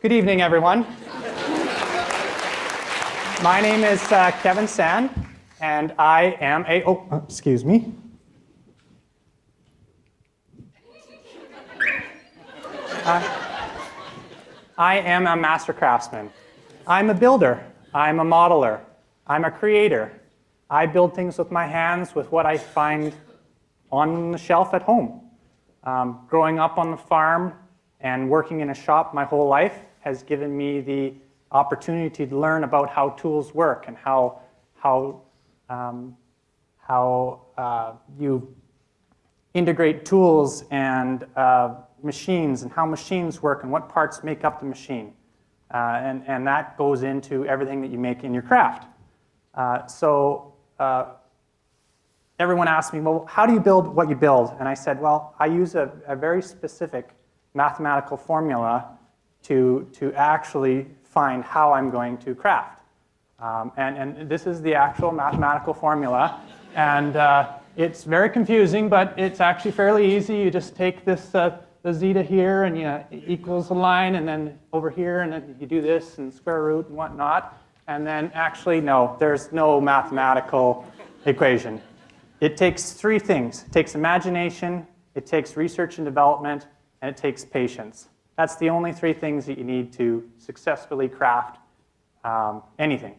Good evening, everyone. My name is Kevin Sand, and I am a, excuse me. I am a master craftsman. I'm a builder. I'm a modeler. I'm a creator. I build things with my hands with what I find on the shelf at home. Growing up on the farm and working in a shop my whole life has given me the opportunity to learn about how tools work and how you integrate tools and machines and how machines work and what parts make up the machine. And that goes into everything that you make in your craft. Everyone asked me, well, how do you build what you build? And I said, well, I use a very specific mathematical formula to actually find how I'm going to craft. And this is the actual mathematical formula. And it's very confusing, but it's actually fairly easy. You just take this, the zeta here, and you equals a line, and then over here, and then you do this, and square root, and whatnot. And then actually, no, there's no mathematical equation. It takes three things. It takes imagination, it takes research and development, and it takes patience. That's the only three things that you need to successfully craft anything.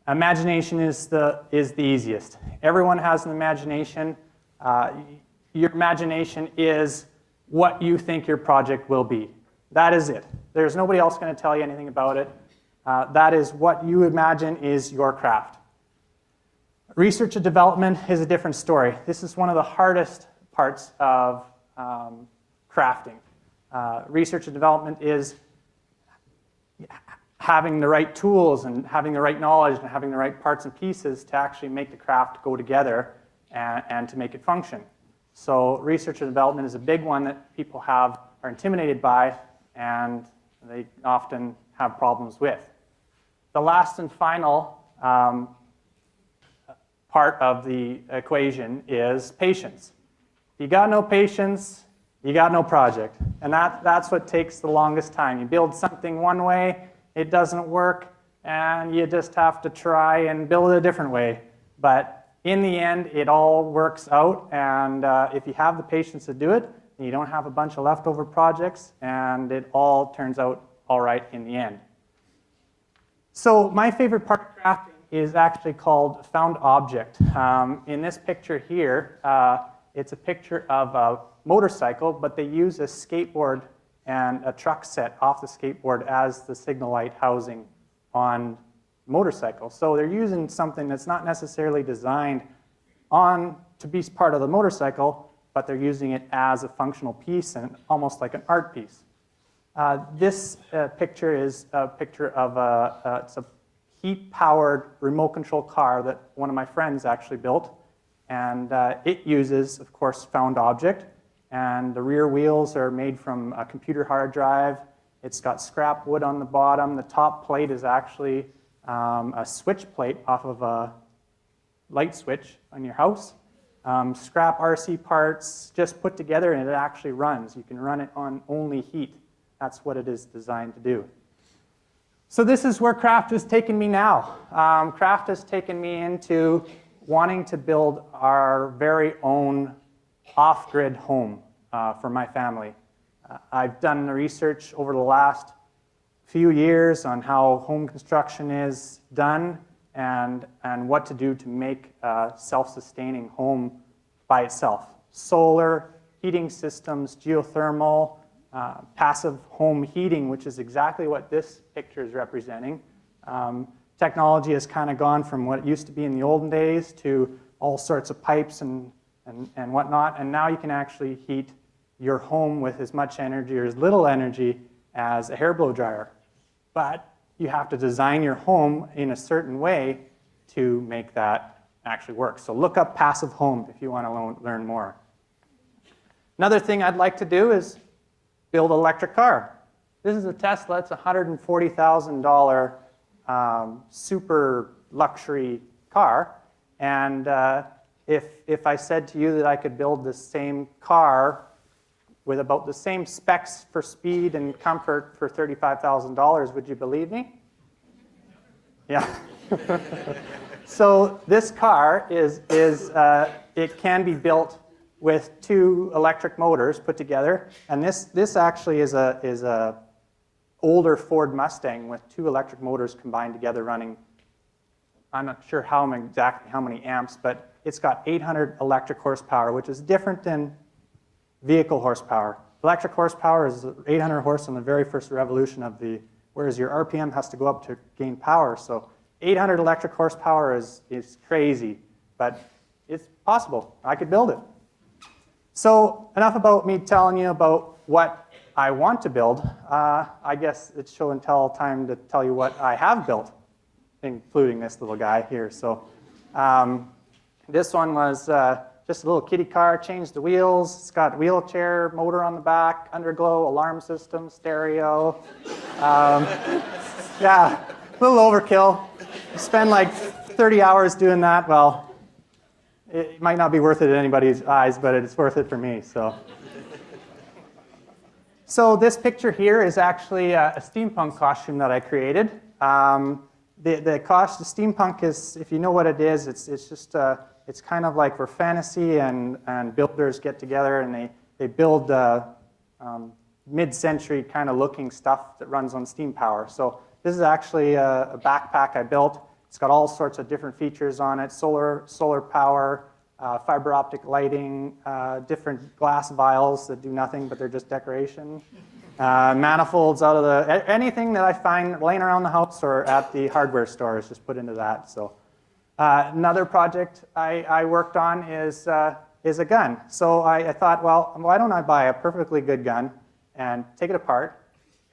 Imagination is the easiest. Everyone has an imagination. Your imagination is what you think your project will be. That is it. There's nobody else going to tell you anything about it. That is what you imagine is your craft. Research and development is a different story. This is one of the hardest parts of crafting. Research and development is having the right tools and having the right knowledge and having the right parts and pieces to actually make the craft go together and to make it function. So research and development is a big one that people are intimidated by, and they often have problems with. The last and final part of the equation is patience. You got no patience, you got no project. And that's what takes the longest time. You build something one way, it doesn't work, and you just have to try and build it a different way. But in the end, it all works out, and if you have the patience to do it, you don't have a bunch of leftover projects, and it all turns out all right in the end. So my favorite part of crafting is actually called found object. In this picture here, it's a picture of a motorcycle, but they use a skateboard and a truck set off the skateboard as the signal light housing on the motorcycle. So they're using something that's not necessarily designed to be part of the motorcycle, but they're using it as a functional piece and almost like an art piece. This picture is a picture of it's a heat-powered remote control car that one of my friends actually built. And it uses, of course, found object. And the rear wheels are made from a computer hard drive. It's got scrap wood on the bottom. The top plate is actually a switch plate off of a light switch on your house. Scrap RC parts just put together, and it actually runs. You can run it on only heat. That's what it is designed to do. So this is where craft has taken me now. Craft has taken me into wanting to build our very own off-grid home for my family. I've done the research over the last few years on how home construction is done and what to do to make a self-sustaining home by itself. Solar, heating systems, geothermal, passive home heating, which is exactly what this picture is representing. Technology has kind of gone from what it used to be in the olden days to all sorts of pipes and whatnot, and now you can actually heat your home with as much energy or as little energy as a hair blow dryer. But you have to design your home in a certain way to make that actually work. So look up passive home if you want to learn more. Another thing I'd like to do is build an electric car. This is a Tesla. It's a $140,000 super luxury car. And if I said to you that I could build the same car with about the same specs for speed and comfort for $35,000. Would you believe me? Yeah. So this car it can be built with 2 electric motors put together, and this actually is a older Ford Mustang with 2 electric motors combined together running. I'm not sure exactly how many amps, but it's got 800 electric horsepower, which is different than vehicle horsepower. Electric horsepower is 800 horse on the very first revolution of whereas your RPM has to go up to gain power. So 800 electric horsepower is crazy, but it's possible. I could build it. So enough about me telling you about what I want to build. I guess it's show and tell time to tell you what I have built, including this little guy here. So this one was just a little kiddie car, changed the wheels. It's got wheelchair, motor on the back, underglow, alarm system, stereo. Yeah, a little overkill. You spend like 30 hours doing that. Well, it might not be worth it in anybody's eyes, but it's worth it for me. So this picture here is actually a steampunk costume that I created. The steampunk is, if you know what it is, it's just it's kind of like where fantasy and builders get together and they build mid-century kind of looking stuff that runs on steam power. So this is actually a backpack I built. It's got all sorts of different features on it: solar power, fiber optic lighting, different glass vials that do nothing, but they're just decoration. Manifolds out of anything that I find laying around the house or at the hardware store is just put into that. So another project I worked on is a gun. So I thought, well, why don't I buy a perfectly good gun and take it apart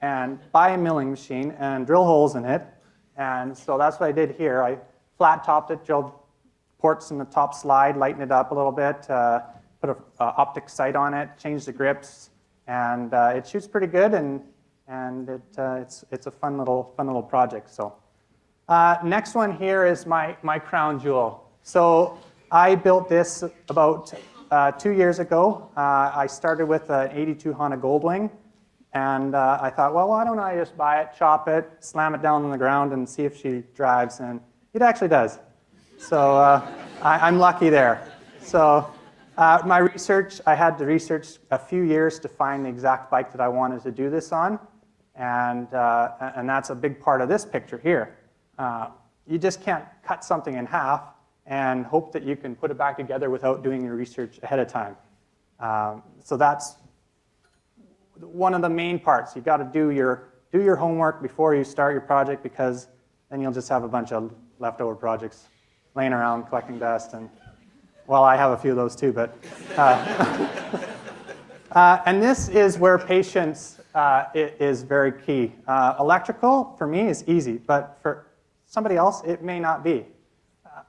and buy a milling machine and drill holes in it. And so that's what I did here. I flat topped it, drilled ports in the top slide, lightened it up a little bit, put an optic sight on it, changed the grips, and it shoots pretty good, and it's a fun little project. So next one here is my crown jewel. So I built this about 2 years ago. I started with an '82 Honda Goldwing, and I thought, well, why don't I just buy it, chop it, slam it down on the ground, and see if she drives, and it actually does. So I'm lucky there. So my research, I had to research a few years to find the exact bike that I wanted to do this on, and that's a big part of this picture here. You just can't cut something in half and hope that you can put it back together without doing your research ahead of time. So that's one of the main parts. You've got to do your homework before you start your project, because then you'll just have a bunch of leftover projects laying around collecting dust. And well, I have a few of those too, but and this is where patience is very key. Electrical for me is easy, but for somebody else it may not be.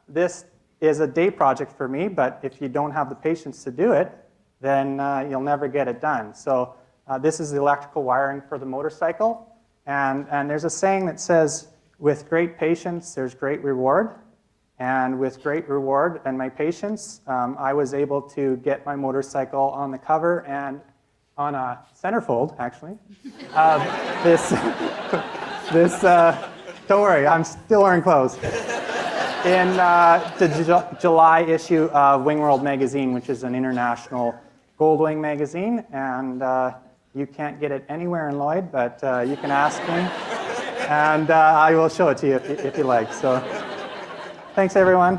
This is a day project for me, but if you don't have the patience to do it, then you'll never get it done. So this is the electrical wiring for the motorcycle, and there's a saying that says, with great patience there's great reward. And with great reward and my patience, I was able to get my motorcycle on the cover and on a centerfold, actually. Don't worry, I'm still wearing clothes. In the July issue of Wing World magazine, which is an international Goldwing magazine, and you can't get it anywhere in Lloyd, but you can ask me, and I will show it to you if you like. So. Thanks, everyone.